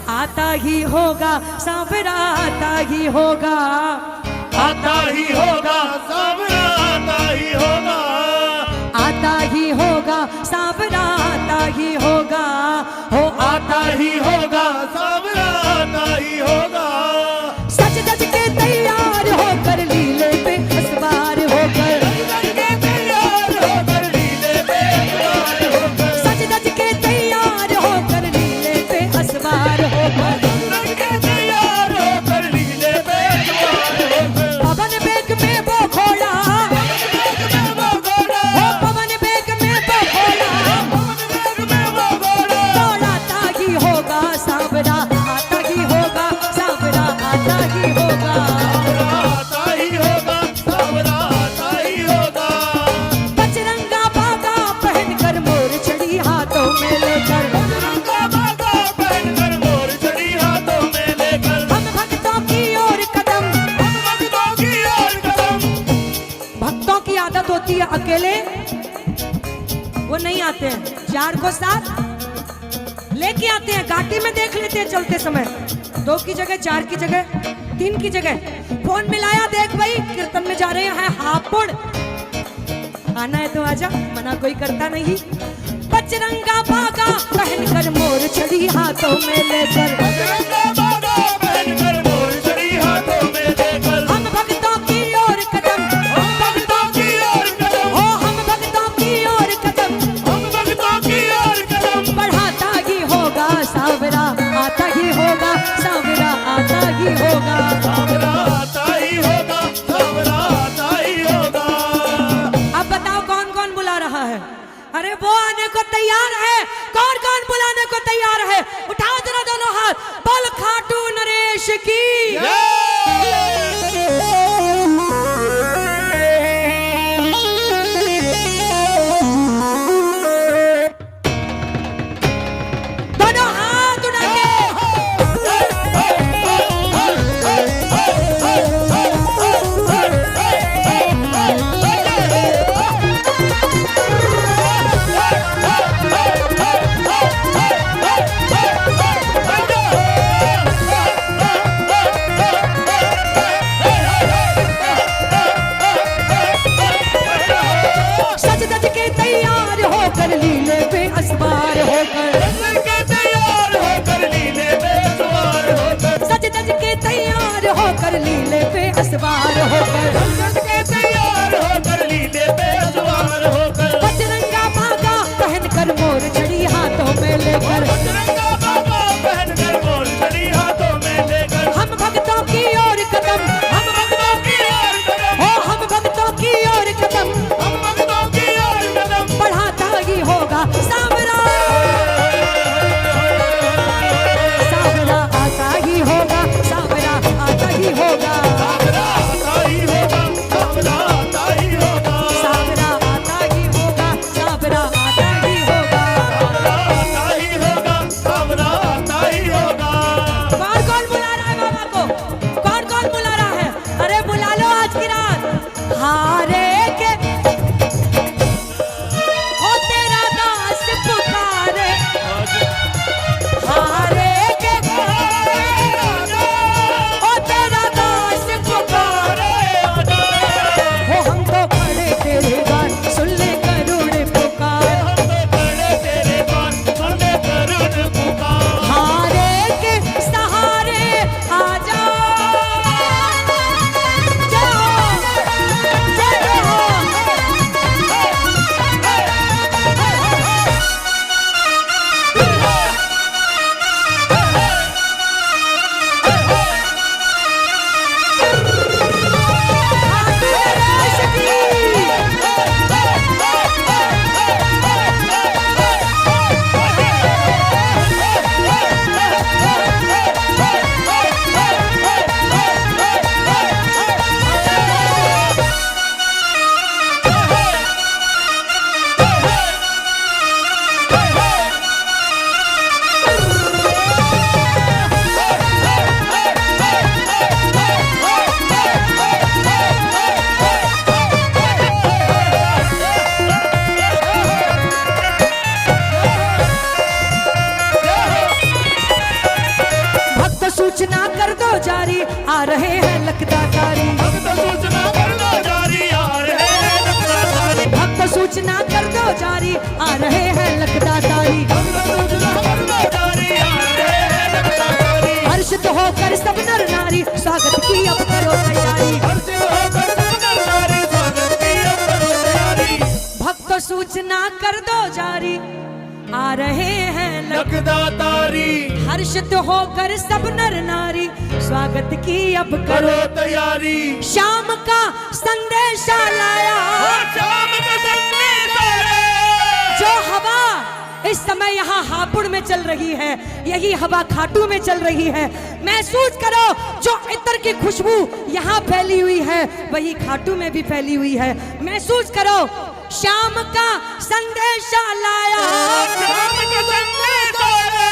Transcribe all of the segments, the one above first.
आता ही होगा सांवरा, आता ही होगा, आता ही होगा सांवरा, आता ही होगा, आता ही होगा सांवरा, आता ही होगा, हो आता ही होगा सांवरा, आता ही होगा। सच धज के तैयार होकर लीले पे सवार होकर, तैयार होकर लीले पे सवार होकर, सच धज के तैयार होकर लीले पे सवार होकर, तैयार होकर लीले पे सवार होकर। पवन बेग में वो घोड़ा, हो पवन बेग में वो घोड़ा, दौड़ाता ही होगा सांवरा, आता ही होगा सांवरा, आता ही होगा। आता ही होगा सांवरा, आता ही होगा। बजरंगा बागा पहनकर मोर चढ़ी हाथों में लेकर, रंगा बागा पहनकर मोर चढ़ी हाथों में लेकर, हम भक्तों की ओर कदम, हम भक्तों की ओर कदम। भक्तों की आदत होती है अकेले वो नहीं आते हैं, चार को साथ लेके आते हैं, घाटी में देख लेते हैं चलते समय, 2 की जगह 4 की जगह 3 की जगह फोन मिलाया, देख भाई कीर्तन में जा रहे हैं हापुड़, आना है तो आजा, मना कोई करता नहीं। बजरंगा बागा पहनकर मोर चढ़ी हाथों में लेकर, रंगा बागा पहनकर मोर चढ़ी हाथों में लेकर, हम भक्तों की ओर कदम, हम भक्तों की ओर कदम, हो हम भक्तों की ओर कदम, हम भक्तों की ओर कदम। बढ़ाता ही होगा सांवरा, आता ही होगा सांवरा, आता ही होगा। सांवरा आता ही होगा, सांवरा आता ही होगा। अब बताओ कौन कौन बुला रहा है? अरे वो आने को तैयार है, कौन कौन बुलाने को तैयार है? उठाओ जरा दोनों हाथ, बोल खाटू नरेश की। दोनों हाथ उठा के सज धज के तैयार होकर लीले पे असवार होकर, तैयार होकर लीले पे सवार होकर, सज धज के तैयार होकर लीले पे असवार होकर, तैयार होकर लीले पे सवार होकर। बजरंगा बागा पहनकर मोर चढ़ी हाथों में लेकर, रंगा बागा पहनकर मोर चढ़ी हाथों में लेकर, हम भक्तों की ओर कदम, हम भक्तों की ओर कदम, हो हम भक्तों की ओर कदम, हम भक्तों की ओर कदम। बढ़ाता ही होगा सांवरा, सांवरा आता ही होगा, सांवरा आता ही होगा। सांवरा आता ही होगा, सूचना कर दो जारी, आ रहे हैं लखदातारी। भक्त सूचना कर दो जारी, आ रहे हैं लखदातारी। भक्त सूचना कर दो जारी, आ रहे हैं लखदातारी। भक्त सूचना कर दो जारी, आ रहे हैं लखदातारी। हर्षित होकर सब नर नारी, स्वागत की अब करो तैयारी। हर्षित होकर सब नर नारी, स्वागत की अब करो तैयारी। भक्त सूचना कर दो जारी, आ रहे हैं लखदातारी। हर्षित होकर सब नर नारी, स्वागत की अब करो करो। तैयारी। शाम का संदेशा लाया, शाम का संदेश आया। जो हवा इस समय यहाँ हापुड़ में चल रही है, यही हवा खाटू में चल रही है। महसूस करो, जो इत्र की खुशबू यहाँ फैली हुई है, वही खाटू में भी फैली हुई है। महसूस करो, शाम का संदेशा लाया, शाम का संदेश आया।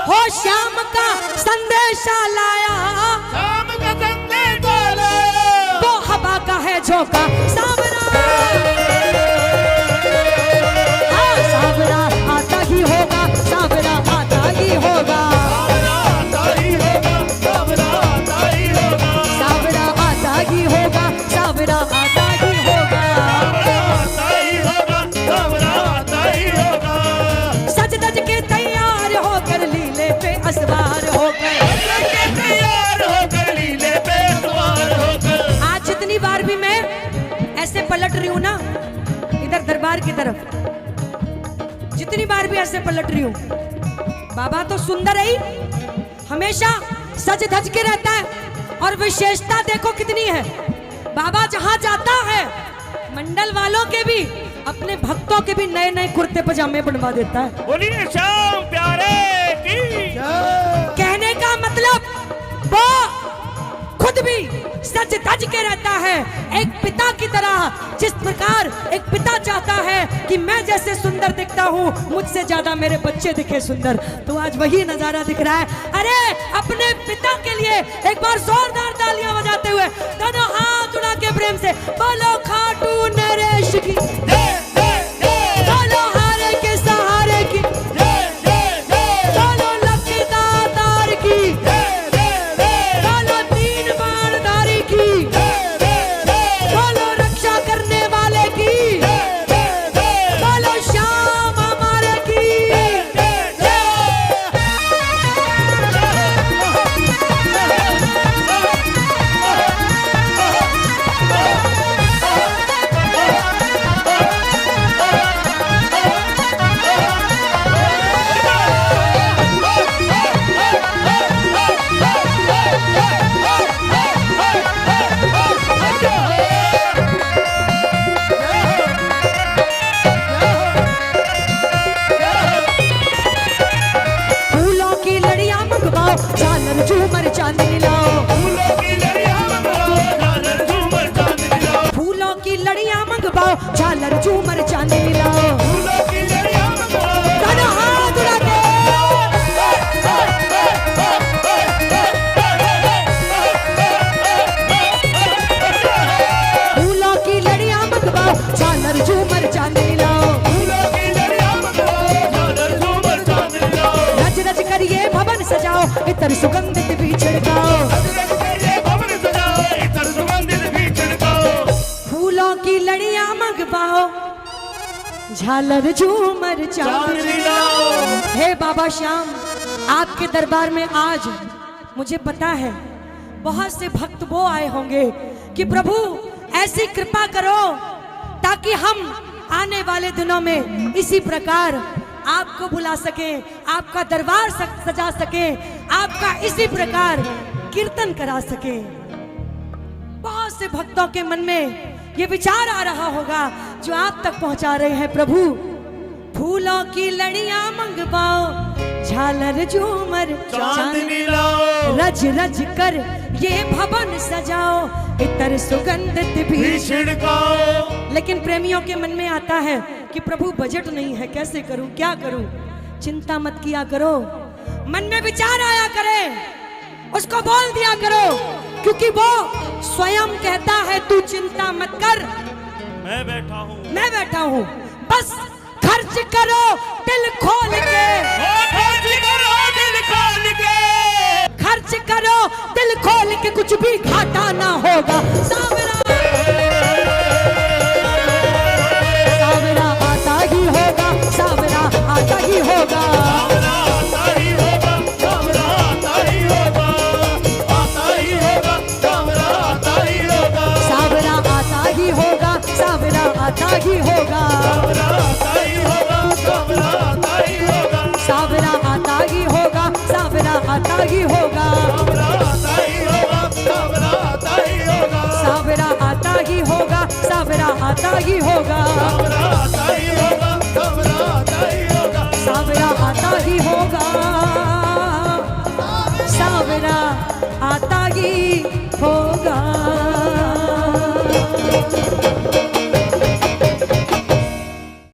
हो श्याम का संदेशा लाया, शाम का संदेश आया। वो हवा का है झोंका सावरा। हाँ, सावरा आता ही होगा, सावरा आता ही होगा। सावरा आता ही होगा, सावरा आता ही होगा। सावरा आता ही होगा, सावरा आता ही होगा। सज धज के तैयार होकर लीले पे असवार होकर। आज जितनी बार भी मैं ऐसे पलट रही हूँ ना इधर दरबार की तरफ, जितनी बार भी ऐसे पलट रही हूँ, बाबा तो सुंदर है ही, हमेशा सज धज के रहता है। और विशेषता देखो कितनी है, बाबा जहाँ जाता है मंडल वालों के भी, अपने भक्तों के भी नए नए कुर्ते पजामे बनवा देता है। बोलिए श्याम प्यारे की। कहने का मतलब वो खुद भी सज धज के रहता है एक पिता की तरह। जिस प्रकार एक पिता चाहता है कि मैं जैसे सुंदर दिखता हूँ, मुझसे ज्यादा मेरे बच्चे दिखे सुंदर, तो आज वही नजारा दिख रहा है। अरे अपने पिता के लिए एक बार जोरदार तालियां बजाते हुए दोनों हाथ उठा के प्रेम से बोलो खाटू नरेश की, बोलो हारे के सहारे की, बोलो लखदातार की, बोलो तीन बाणधारी की, बोलो रक्षा करने वाले की, बोलो श्याम हमारे की। फूलों की लड़ियां मंगवाओ, झालर झूमर चांदनी लाओ। फूलों की लड़ियां मंगवाओ, झालर झूमर चांदनी लाओ। फूलों की लड़ियां मंगवाओ, झालर झूमर चांदनी लाओ। फूलों की लड़ियां मंगवाओ। दोनों हाथ उठा के। फूलों की लड़ियां मंगवाओ, झालर झूमर चांदनी लाओ। फूलों की लड़ियां मंगवाओ, झालर झूमर चांदनी लाओ। रज रज कर ये भवन सजाओ, इतर सुगंधित भी छिड़काओ। भवन सजाओ, इतर सुगंधित भी छिड़काओ। फूलों की लड़ियां मंगवाओ, झालर झूमर चांदनी चांदनी लाओ। हे बाबा श्याम, आपके दरबार में आज मुझे पता है बहुत से भक्त वो आए होंगे कि प्रभु ऐसी कृपा करो ताकि हम आने वाले दिनों में इसी प्रकार आपको बुला सके, आपका दरबार सजा सके, आपका इसी प्रकार कीर्तन करा सके। बहुत से भक्तों के मन में ये विचार आ रहा होगा जो आप तक पहुंचा रहे हैं प्रभु। फूलों की लड़ियां मंगवाओ, झालर झूमर चांदनी लाओ। रज रज कर ये भवन सजाओ, इतर सुगंधित भी। छिड़काओ। लेकिन प्रेमियों के मन में आता है कि प्रभु बजट नहीं है, कैसे करूं, क्या करूं। चिंता मत किया करो, मन में विचार आया करे, उसको बोल दिया करो, क्योंकि वो स्वयं कहता है तू चिंता मत कर, मैं बैठा हूँ। मैं बैठा हूँ, बस खर्च करो दिल खोल के। खर्च करो दिल खोल के। खर्च के कुछ भी घाटा ना होगा। सावरा सावरा आता ही होगा, सावरा आता ही होगा। सावरा आता ही होगा, सावरा आता ही होगा, आता ही होगा, सावरा आता ही होगा, सावरा आता ही होगा, सावरा आता ही होगा, सावरा आता ही होगा, सावरा आता ही होगा, सावरा आता ही होगा, सावरा आता ही होगा, सावरा आता ही होगा, सावरा आता ही होगा, सावरा आता ही होगा, सावरा आता ही होगा। सावरा आता